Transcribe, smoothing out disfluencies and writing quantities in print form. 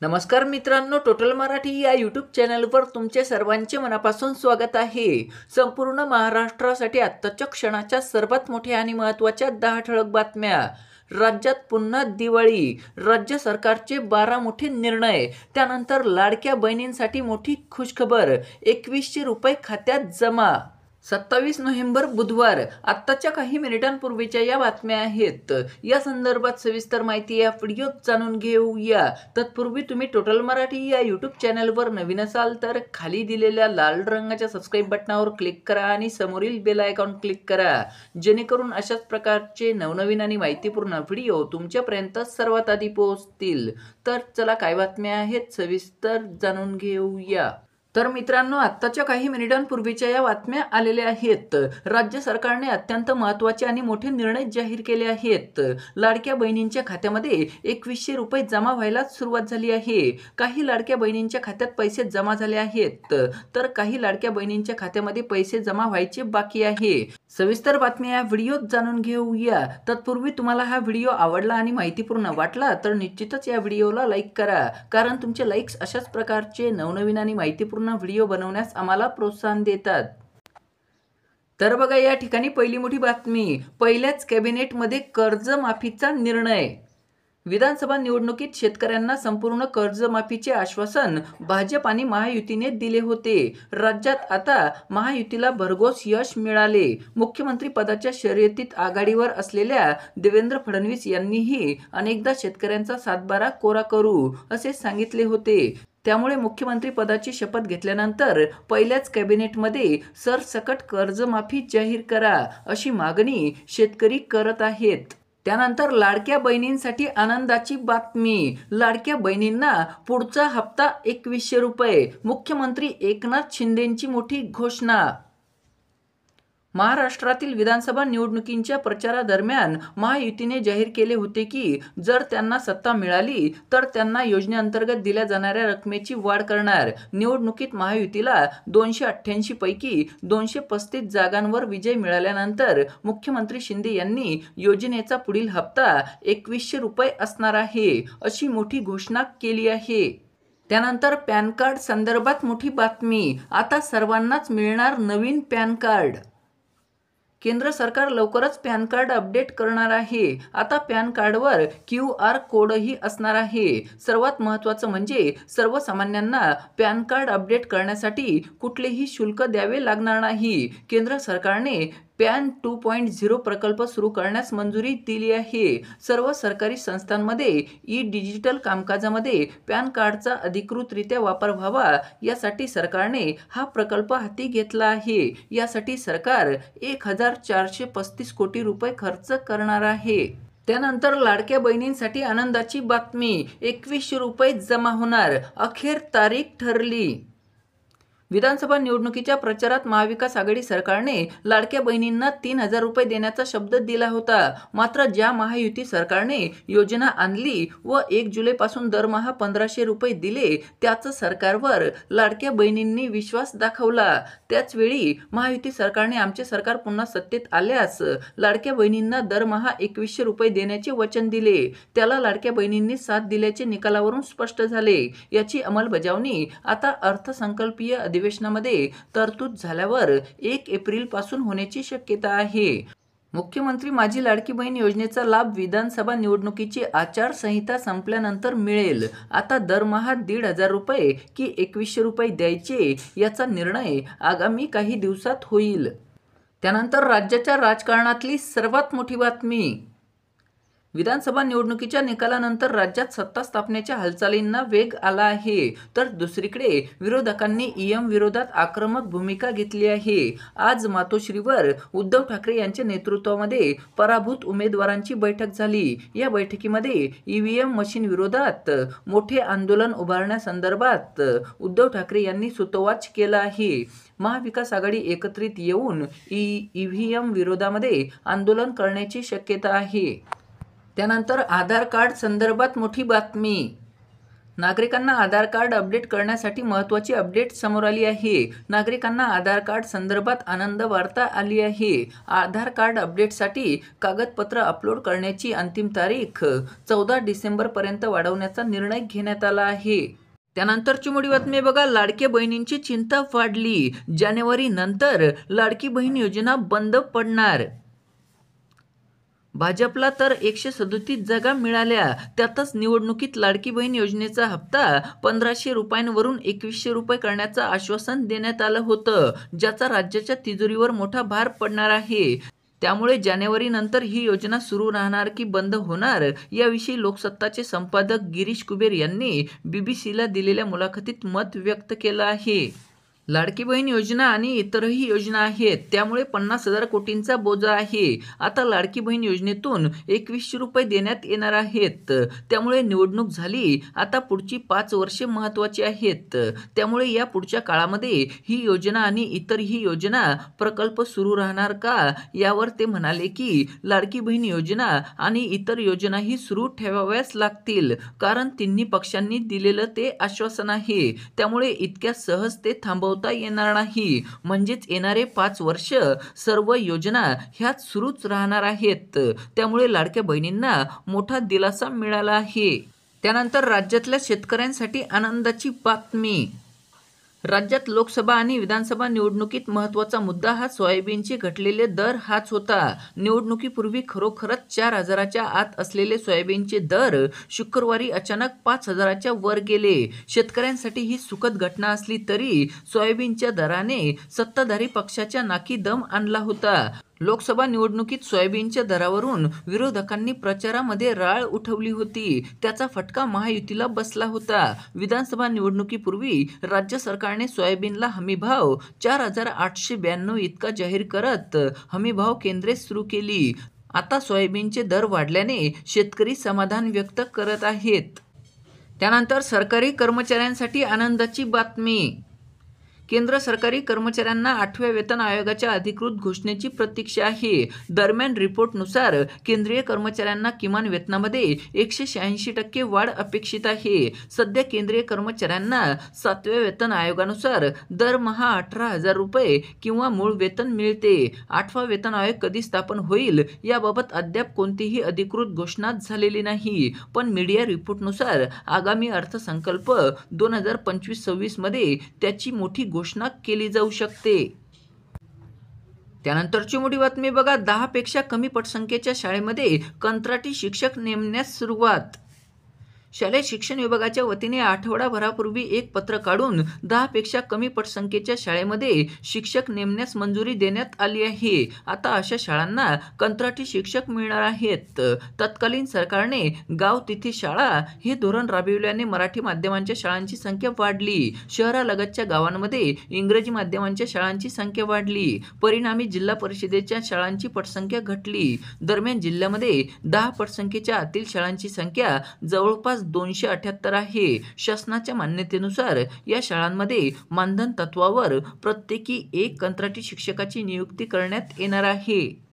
नमस्कार मित्रांनो, टोटल मराठी या यूट्यूब चॅनलवर तुमचे सर्वांचे मनापासून स्वागत आहे। संपूर्ण महाराष्ट्रासाठी आत्ताच्या क्षणाच्या सर्वात मोठ्या आणि महत्त्वाच्या 10 ठळक बातम्या। राज्यात पुन्हा दिवाळी, राज्य सरकारचे 12 मोठे निर्णय, त्यानंतर लाडक्या बहिणींसाठी मोठी खुशखबर, 2100 रुपये खात्यात जमा। 27 नोव्हेंबर बुधवार, आत्ताच्या काही मिनिटांपूर्वीच्या या बातम्या आहेत। या संदर्भात सविस्तर माहिती या व्हिडिओत जाणून घेऊया। तत्पूर्वी तुम्ही टोटल मराठी या यूट्यूब चॅनलवर नवीन असाल तर खाली दिलेल्या लाल रंगाच्या सबस्क्राईब बटनावर क्लिक करा आणि समोरील बेल आयकॉन क्लिक करा, जेणेकरून अशाच प्रकारचे नवनवीन आणि माहितीपूर्ण व्हिडिओ तुमच्यापर्यंत सर्वात आधी पोहोचतील। तर चला, काय बातम्या आहेत सविस्तर जाणून घेऊया। तर मित्रांनो, आत्ताच्या काही मिनिटांपूर्वीच्या या बातम्या आलेल्या आहेत। राज्य सरकारने अत्यंत महत्त्वाचे आणि मोठे निर्णय जाहीर केले आहेत। लाडक्या बहिणींच्या खात्यामध्ये 2100 रुपये जमा व्हायला सुरुवात झाली आहे। काही लाडक्या बहिणींच्या खात्यात पैसे जमा झाले आहेत, तर काही लाडक्या बहिणींच्या खात्यामध्ये पैसे जमा व्हायचे बाकी आहे। सविस्तर बातम्या या व्हिडिओत जाणून घेऊया। तत्पूर्वी तुम्हाला हा व्हिडिओ आवडला आणि माहितीपूर्ण वाटला तर निश्चितच या व्हिडिओला लाईक करा, कारण तुमचे लाईक्स अशाच प्रकारचे नवनवीन आणि माहितीपूर्ण व्हिडिओ बनवण्यास आम्हाला प्रोत्साहन देतात। तर बघा, या ठिकाणी पहिली मोठी बातमी, पहिल्याच कॅबिनेटमध्ये कर्जमाफीचा निर्णय। विधानसभा निवडणुकीत शेतकऱ्यांना संपूर्ण कर्जमाफीचे आश्वासन भाजप आणि महायुतीने दिले होते। राज्यात आता महायुतीला भरघोस यश मिळाले। मुख्यमंत्री पदाच्या शर्यतीत आघाडीवर असलेल्या देवेंद्र फडणवीस यांनीही अनेकदा शेतकऱ्यांचा सातबारा कोरा करू असे सांगितले होते। त्यामुळे मुख्यमंत्री पदाची शपथ घेतल्यानंतर पहिल्याच कॅबिनेटमध्ये सरसकट कर्जमाफी जाहीर करा अशी मागणी शेतकरी करत आहेत। त्यानंतर लाडक्या बहिणींसाठी आनंदाची बातमी, लाडक्या बहिणींना पुढचा हप्ता 2100 रुपये, मुख्यमंत्री एकनाथ शिंदेंची मोठी घोषणा। महाराष्ट्रातील विधानसभा निवडणुकींच्या प्रचारादरम्यान महायुतीने जाहीर केले होते की जर त्यांना सत्ता मिळाली तर त्यांना योजनेअंतर्गत दिल्या जाणाऱ्या रकमेची वाढ करणार। निवडणुकीत महायुतीला 288 पैकी 235 जागांवर विजय मिळाल्यानंतर मुख्यमंत्री शिंदे यांनी योजनेचा पुढील हप्ता 2100 रुपये असणार आहे अशी मोठी घोषणा केली आहे। त्यानंतर पॅन कार्ड संदर्भात मोठी बातमी, आता सर्वांनाच मिळणार नवीन पॅन कार्ड। केंद्र सरकार लवकरच पॅन कार्ड अपडेट करणार आहे। आता पॅन कार्डवर QR कोडही असणार आहे। सर्वात महत्त्वाचं म्हणजे सर्वसामान्यांना पॅन कार्ड अपडेट करण्यासाठी कुठलेही शुल्क द्यावे लागणार नाही। केंद्र सरकारने पॅन 2.0 प्रकल्प सुरू करण्यास मंजुरी दिली आहे। सर्व सरकारी संस्थांमध्ये डिजिटल कामकाजामध्ये पॅन कार्डचा अधिकृतरित्या वापर व्हावा, यासाठी सरकारने हा प्रकल्प हाती घेतला आहे। यासाठी सरकार 1435 कोटी रुपये खर्च करणार आहे। त्यानंतर लाडक्या बहिणींसाठी आनंदाची बातमी, 2100 रुपये जमा होणार, अखेर तारीख ठरली। विधानसभा निवडणुकीच्या प्रचारात महाविकास आघाडी सरकारने लाडक्या बहिणींना 3000 रुपये देण्याचा शब्द दिला होता। मात्र ज्या महायुती सरकारने योजना आणली व 1 जुलैपासून दरमहा 1500 रुपये दिले, त्याच सरकारवर लाडक्या बहिणींनी विश्वास दाखवला। त्याचवेळी महायुती सरकारने आमचे सरकार पुन्हा सत्तेत आल्यास लाडक्या बहिणींना दरमहा 2100 रुपये देण्याचे वचन दिले। त्याला लाडक्या बहिणींनी साथ दिल्याचे निकालावरून स्पष्ट झाले। याची अंमलबजावणी आता अर्थसंकल्पीय अधिवेशनामध्ये तरतूद झाल्यावर 1 एप्रिलपासून होण्याची शक्यता आहे। मुख्यमंत्री माझी लाडकी बहीण योजनेचा लाभ विधानसभा निवडणुकीची आचारसंहिता संपल्यानंतर मिळेल। आता दरमहा 1500 रुपये की 2100 रुपये द्यायचे याचा निर्णय आगामी काही दिवसात होईल। त्यानंतर राज्याच्या राजकारणातली सर्वात मोठी बातमी, विधानसभा निवडणुकीच्या निकालानंतर राज्यात सत्ता स्थापनेच्या हालचालींना वेग आला आहे। तर दुसरीकडे विरोधकांनी EM विरोधात आक्रमक भूमिका घेतली आहे। आज मातोश्रीवर उद्धव ठाकरे यांच्या नेतृत्वामध्ये पराभूत उमेदवारांची बैठक झाली। या बैठकीमध्ये EVM मशीन विरोधात मोठे आंदोलन उभारण्यासंदर्भात उद्धव ठाकरे यांनी सूतोवाच केला आहे। महाविकास आघाडी एकत्रित येऊन EVM विरोधामध्ये आंदोलन करण्याची शक्यता आहे। त्यानंतर आधार कार्ड संदर्भात मोठी बातमी, नागरिकांना आधार कार्ड अपडेट करण्यासाठी महत्त्वाची अपडेट समोर आली आहे. नागरिकांना आधार कार्ड संदर्भात आनंद वार्ता आली आहे. आधार कार्ड अपडेटसाठी कागदपत्र अपलोड करण्याची अंतिम तारीख 14 डिसेंबरपर्यंत वाढवण्याचा निर्णय घेण्यात आला आहे. त्यानंतरची मोठी बातमी बघा, लाडक्या बहिणींची चिंता वाढली. जानेवारी नंतर लाडकी बहीण योजना बंद पडणार. भाजपला तर 137 जागा मिळाल्या. त्यातच निवडणुकीत लाडकी बहीण योजनेचा हप्ता 1500 रुपयांवरून 2100 रुपये करण्याचं आश्वासन देण्यात आलं होतं, ज्याचा राज्याच्या तिजोरीवर मोठा भार पडणार आहे. त्यामुळे जानेवारी नंतर ही योजना सुरू राहणार की बंद होणार, याविषयी लोकसत्ताचे संपादक गिरीश कुबेर यांनी बीबीसीला दिलेल्या मुलाखतीत मत व्यक्त केलं आहे. लाडकी बहीण योजना आणि इतरही योजना आहेत, त्यामुळे 50,000 कोटींचा बोजा आहे. आता लाडकी बहीण योजनेतून 2100 रुपये देण्यात येणार आहेत. त्यामुळे निवडणूक झाली, आता पुढची 5 वर्षे महत्त्वाची आहेत. त्यामुळे या पुढच्या काळामध्ये ही योजना आणि इतरही योजना प्रकल्प सुरू राहणार का, यावर ते म्हणाले की लाडकी बहीण योजना आणि इतर योजनाही सुरू ठेवाव्याच लागतील, कारण तिन्ही पक्षांनी दिलेलं ते आश्वासन आहे. त्यामुळे इतक्या सहज ते थांबवता येणार नाही. म्हणजेच येणारे 5 वर्ष सर्व योजना ह्याच सुरूच राहणार आहेत. त्यामुळे लाडक्या बहिणींना मोठा दिलासा मिळाला आहे. त्यानंतर राज्यातल्या शेतकऱ्यांसाठी आनंदाची बातमी. राज्यात लोकसभा आणि विधानसभा निवडणुकीत महत्त्वाचा मुद्दा हा सोयाबीनचे घटलेले दर हाच होता. निवडणुकीपूर्वी खरोखरच 4,000च्या आत असलेले सोयाबीनचे दर शुक्रवारी अचानक 5,000च्या वर गेले. शेतकऱ्यांसाठी ही सुखद घटना असली तरी सोयाबीनच्या दराने सत्ताधारी पक्षाच्या नाकी दम आणला होता. लोकसभा निवडणुकीत सोयाबीनच्या दरावरून विरोधकांनी प्रचारामध्ये राळ उठवली होती. त्याचा फटका महायुतीला बसला होता. विधानसभा निवडणुकीपूर्वी राज्य सरकारने सोयाबीनला हमीभाव 4,892 इतका जाहीर करत हमीभाव केंद्रे सुरू केली. आता सोयाबीनचे दर वाढल्याने शेतकरी समाधान व्यक्त करत आहेत. त्यानंतर सरकारी कर्मचाऱ्यांसाठी आनंदाची बातमी. केंद्र सरकारी कर्मचाऱ्यांना 8व्या वेतन आयोगाच्या अधिकृत घोषणेची प्रतीक्षा आहे. दरम्यान रिपोर्टनुसार केंद्रीय कर्मचाऱ्यांना किमान वेतनामध्ये 186% वाढ अपेक्षित आहे. सध्या केंद्रीय कर्मचाऱ्यांना 7व्या वेतन आयोगानुसार दरमहा 18,000 रुपये किंवा मूळ वेतन मिळते. 8वा वेतन आयोग कधी स्थापन होईल याबाबत अद्याप कोणतीही अधिकृत घोषणा झालेली नाही. पण मीडिया रिपोर्टनुसार आगामी अर्थसंकल्प 2025-26 मध्ये त्याची मोठी घोषणा केली जाऊ शकते. त्यानंतरची मोठी बातमी बघा, 10 पेक्षा कमी पटसंख्येच्या शाळेमध्ये कंत्राटी शिक्षक नेमण्यास सुरुवात. शालेय शिक्षण विभागाच्या वतीने आठवडाभरापूर्वी एक पत्र काढून 10 पेक्षा कमी पटसंख्येच्या शाळेमध्ये शिक्षक नेमण्यास मंजुरी देण्यात आली आहे. आता अशा शाळांना कंत्राटी शिक्षक मिळणार आहेत. तत्कालीन सरकारने गाव तिथे शाळा हे धोरण राबविल्याने मराठी माध्यमांच्या शाळांची संख्या वाढली. शहरालगतच्या गावांमध्ये इंग्रजी माध्यमांच्या शाळांची संख्या वाढली. परिणामी जिल्हा परिषदेच्या शाळांची पटसंख्या घटली. दरम्यान जिल्ह्यामध्ये 10 पटसंख्येच्या आतील शाळांची संख्या जवळपास 278 आहे. शासनाच्या मान्यतेनुसार या शाळांमध्ये मानधन तत्वावर प्रत्येकी 1 कंत्राटी शिक्षकाची नियुक्ती करण्यात येणार आहे.